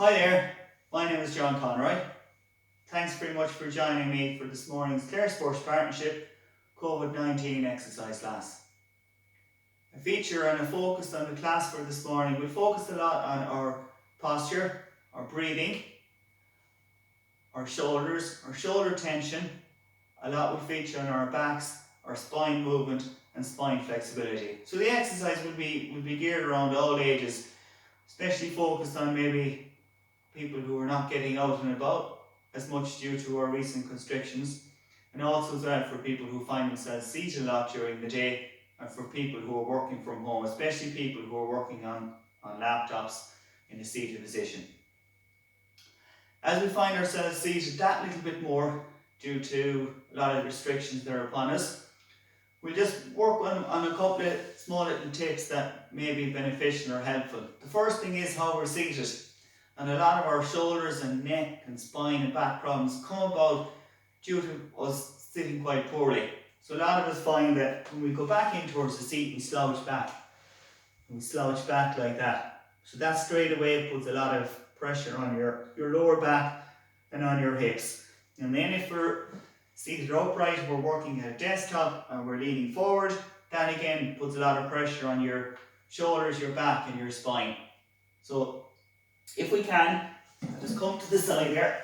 Hi there, my name is John Conroy. Thanks very much for joining me for this morning's Clare Sports Partnership COVID-19 exercise class. A feature and a focus on the class for this morning, we focused a lot on our posture, our breathing, our shoulders, our shoulder tension. A lot will feature on our backs, our spine movement and spine flexibility. So the exercise will be geared around all ages, especially focused on maybe people who are not getting out and about as much due to our recent constrictions, and also as well for people who find themselves seated a lot during the day, and for people who are working from home, especially people who are working on laptops in a seated position. As we find ourselves seated that little bit more due to a lot of restrictions that are upon us, we'll just work on a couple of small little tips that may be beneficial or helpful. The first thing is how we're seated. And a lot of our shoulders and neck and spine and back problems come about due to us sitting quite poorly. So a lot of us find that when we go back in towards the seat, we slouch back. And we slouch back like that. So that straight away puts a lot of pressure on your lower back and on your hips. And then if we're seated upright, we're working at a desktop and we're leaning forward, that again puts a lot of pressure on your shoulders, your back and your spine. So if we can, just come to the side here.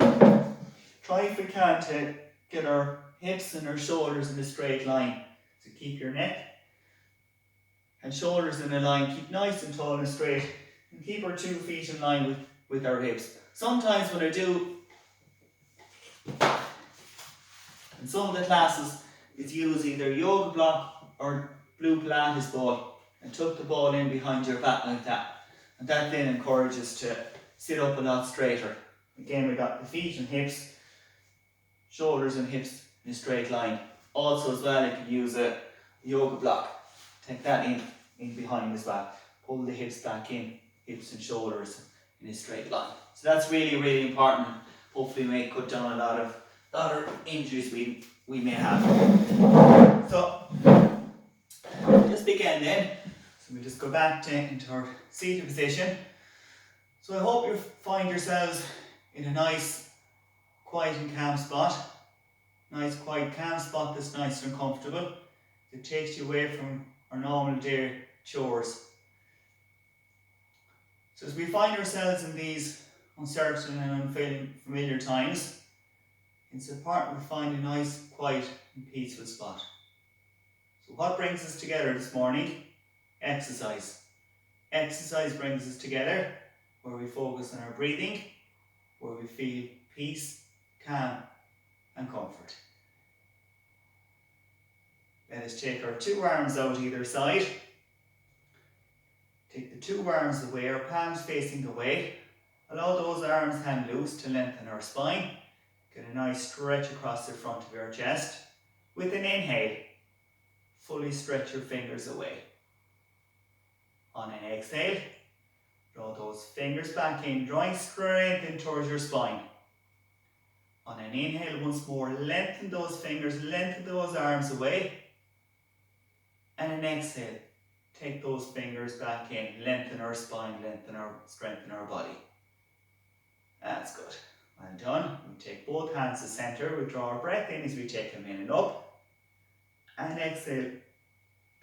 Try if we can to get our hips and our shoulders in a straight line. So keep your neck and shoulders in a line. Keep nice and tall and straight. And keep our 2 feet in line with our hips. Sometimes what I do in some of the classes is use either yoga block or blue Pilates ball and tuck the ball in behind your back like that. And that then encourages to sit up a lot straighter. Again, we got the feet and hips, shoulders and hips in a straight line. Also as well, you can use a yoga block. Take that in behind as well. Pull the hips back in, hips and shoulders in a straight line. So that's really, really important. Hopefully may cut down a lot of injuries we may have. So, just begin then. So we just go back into our seated position. So I hope you find yourselves in a nice, quiet and calm spot. Nice, quiet, calm spot that's nice and comfortable. It takes you away from our normal day chores. So as we find ourselves in these uncertain and unfamiliar times, it's important we find a nice, quiet and peaceful spot. So what brings us together this morning? Exercise. Exercise brings us together where we focus on our breathing, where we feel peace, calm and comfort. Let us take our 2 arms out either side. Take the 2 arms away, our palms facing away. Allow those arms hang loose to lengthen our spine. Get a nice stretch across the front of your chest. With an inhale, fully stretch your fingers away. On an exhale, draw those fingers back in, drawing straight in towards your spine. On an inhale once more, lengthen those fingers, lengthen those arms away. And an exhale, take those fingers back in, lengthen our spine, strengthen our body. That's good. Well done. We take both hands to center, we draw our breath in as we take them in and up. And exhale,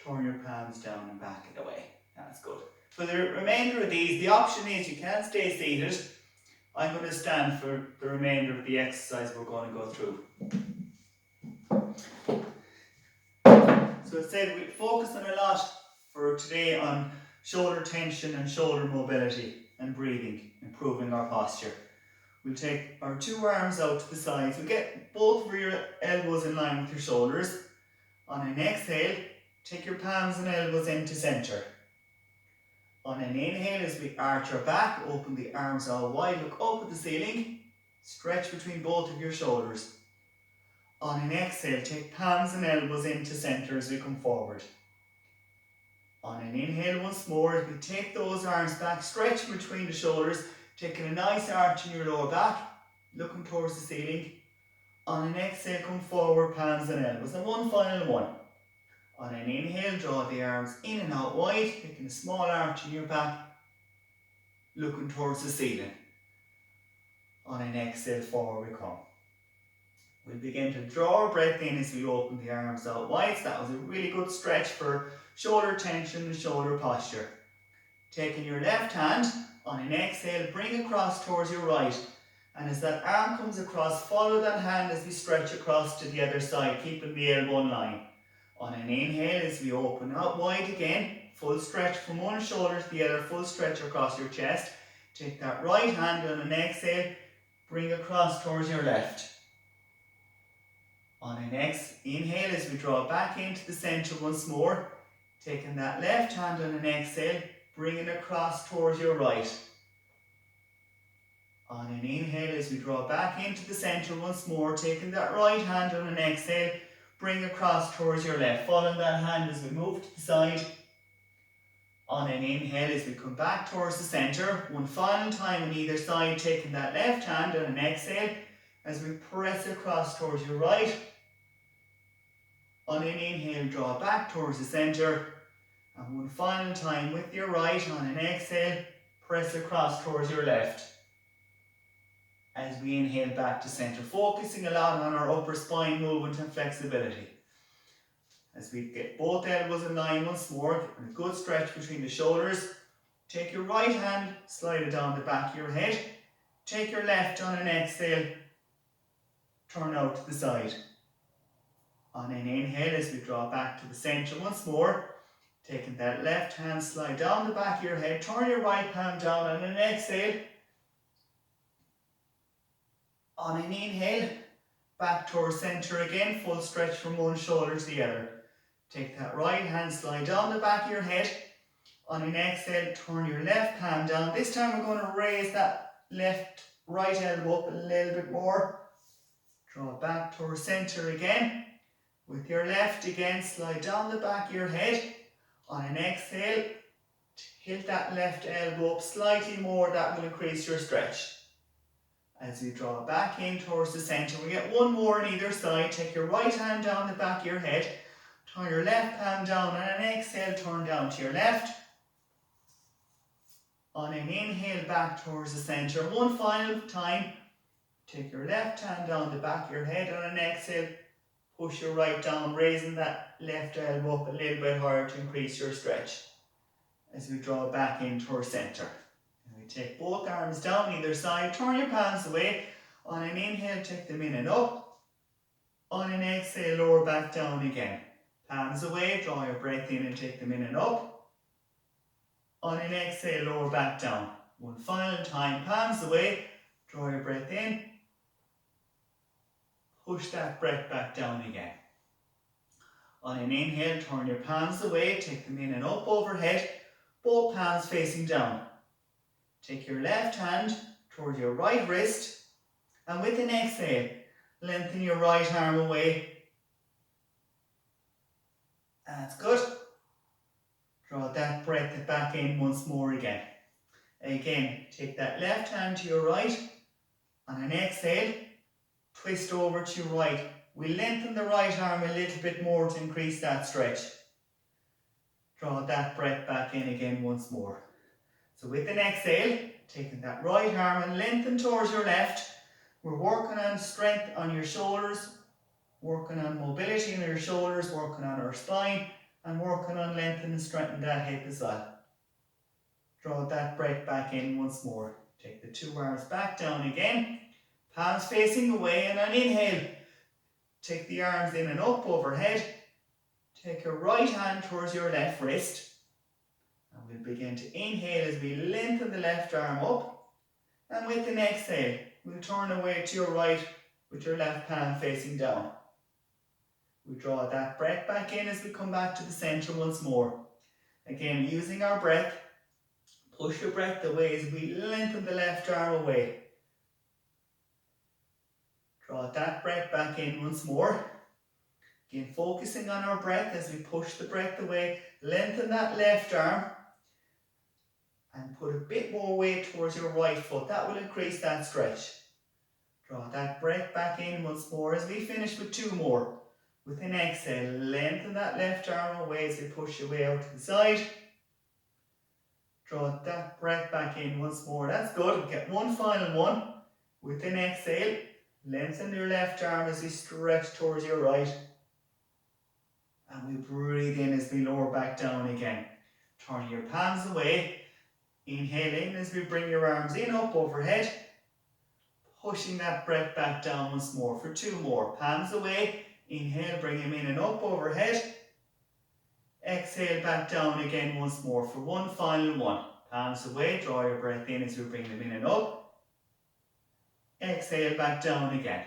turn your palms down and back and away. That's good. For the remainder of these, the option is you can stay seated. I'm going to stand for the remainder of the exercise we're going to go through. So as I said, we focus on a lot for today on shoulder tension and shoulder mobility and breathing, improving our posture. We'll take our 2 arms out to the sides. We'll get both of your elbows in line with your shoulders. On an exhale, take your palms and elbows into center. On an inhale, as we arch our back, open the arms out wide, look up at the ceiling, stretch between both of your shoulders. On an exhale, take palms and elbows into center as we come forward. On an inhale once more, as we take those arms back, stretch between the shoulders, taking a nice arch in your lower back, looking towards the ceiling. On an exhale, come forward, palms and elbows. And one final one. On an inhale, draw the arms in and out wide, taking a small arch in your back, looking towards the ceiling. On an exhale, forward we come. We'll begin to draw our breath in as we open the arms out wide. So that was a really good stretch for shoulder tension and shoulder posture. Taking your left hand, on an exhale, bring across towards your right. And as that arm comes across, follow that hand as we stretch across to the other side, keeping the elbow in line. On an inhale, as we open out wide again, full stretch from one shoulder to the other, full stretch across your chest. Take that right hand on an exhale, bring across towards your left. On an inhale, as we draw back into the centre once more, taking that left hand on an exhale, bring it across towards your right. On an inhale, as we draw back into the centre once more, taking that right hand on an exhale, bring across towards your left. Following that hand as we move to the side. On an inhale, as we come back towards the centre, one final time on either side, taking that left hand on an exhale, as we press across towards your right. On an inhale, draw back towards the centre, and one final time with your right. On an exhale, press across towards your left. As we inhale back to centre, focusing a lot on our upper spine movement and flexibility. As we get both elbows in line once more, a good stretch between the shoulders. Take your right hand, slide it down the back of your head. Take your left on an exhale, turn out to the side. On an inhale, as we draw back to the centre once more, taking that left hand, slide down the back of your head, turn your right palm down on an exhale. On an inhale, back towards centre again, full stretch from one shoulder to the other. Take that right hand, slide down the back of your head. On an exhale, turn your left palm down. This time we're going to raise that right elbow up a little bit more. Draw back towards centre again. With your left again, slide down the back of your head. On an exhale, tilt that left elbow up slightly more. That will increase your stretch. As you draw back in towards the centre, we get one more on either side. Take your right hand down the back of your head. Turn your left palm down. On an exhale, turn down to your left. On an inhale, back towards the centre. One final time. Take your left hand down the back of your head. On an exhale, push your right down, raising that left elbow up a little bit higher to increase your stretch. As we draw back in towards centre. And we take both arms down either side, turn your palms away. On an inhale, take them in and up. On an exhale, lower back down again. Palms away, draw your breath in and take them in and up. On an exhale, lower back down. One final time, palms away, draw your breath in. Push that breath back down again. On an inhale, turn your palms away, take them in and up overhead, both palms facing down. Take your left hand toward your right wrist, and with an exhale, lengthen your right arm away. That's good. Draw that breath back in once more again. Again, take that left hand to your right. On an exhale, twist over to your right. We lengthen the right arm a little bit more to increase that stretch. Draw that breath back in again once more. So with an exhale, taking that right arm and lengthen towards your left. We're working on strength on your shoulders, working on mobility in your shoulders, working on our spine, and working on lengthening and strengthening that hip as well. Draw that breath back in once more. Take the two arms back down again. Palms facing away, and on inhale, take the arms in and up overhead. Take your right hand towards your left wrist. And we'll begin to inhale as we lengthen the left arm up. And with an exhale, we'll turn away to your right with your left palm facing down. We draw that breath back in as we come back to the centre once more. Again, using our breath, push your breath away as we lengthen the left arm away. Draw that breath back in once more. Again, focusing on our breath as we push the breath away, lengthen that left arm and put a bit more weight towards your right foot. That will increase that stretch. Draw that breath back in once more as we finish with two more. With an exhale, lengthen that left arm away as we push your way out to the side. Draw that breath back in once more. That's good. Get one final one. With an exhale, lengthen your left arm as we stretch towards your right. And we breathe in as we lower back down again. Turn your palms away. Inhale in as we bring your arms in, up overhead. Pushing that breath back down once more for 2 more. Palms away. Inhale, bring them in and up overhead. Exhale back down again once more for one final one. Palms away, draw your breath in as we bring them in and up. Exhale back down again.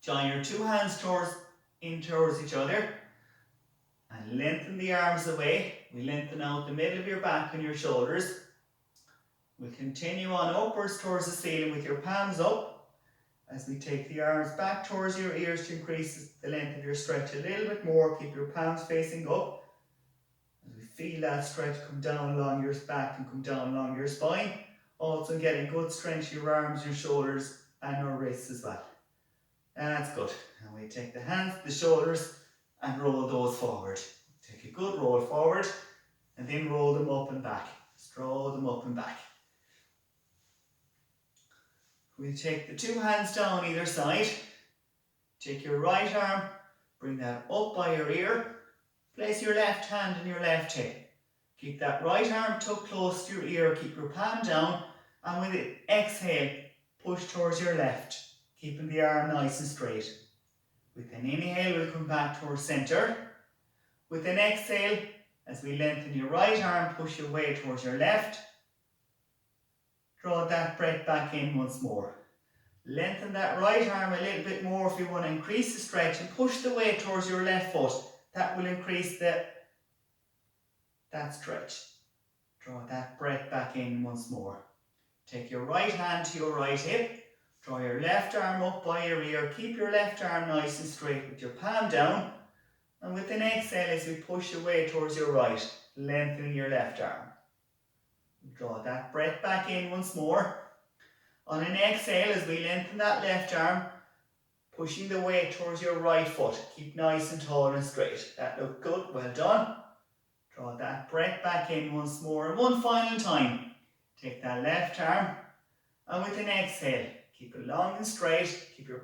Join your 2 hands towards each other and lengthen the arms away. We lengthen out the middle of your back and your shoulders. We'll continue on upwards towards the ceiling with your palms up as we take the arms back towards your ears to increase the length of your stretch a little bit more. Keep your palms facing up as we feel that stretch come down along your back and come down along your spine. Also getting good strength to your arms, your shoulders and your wrists as well. That's good. And we take the hands, the shoulders and roll those forward. Take a good roll forward and then roll them up and back. Just roll them up and back. We'll take the 2 hands down either side. Take your right arm, bring that up by your ear. Place your left hand on your left hip. Keep that right arm tucked close to your ear. Keep your palm down. And with it, exhale, push towards your left. Keeping the arm nice and straight. With an inhale, we'll come back towards center. With an exhale, as we lengthen your right arm, push your way towards your left. Draw that breath back in once more. Lengthen that right arm a little bit more if you want to increase the stretch and push the weight towards your left foot. That will increase that stretch. Draw that breath back in once more. Take your right hand to your right hip. Draw your left arm up by your ear. Keep your left arm nice and straight with your palm down. And with an exhale as we push away towards your right, lengthening your left arm. Draw that breath back in once more. On an exhale as we lengthen that left arm, pushing the weight towards your right foot. Keep nice and tall and straight. That looked good, well done. Draw that breath back in once more and one final time. Take that left arm and with an exhale, keep it long and straight. Keep your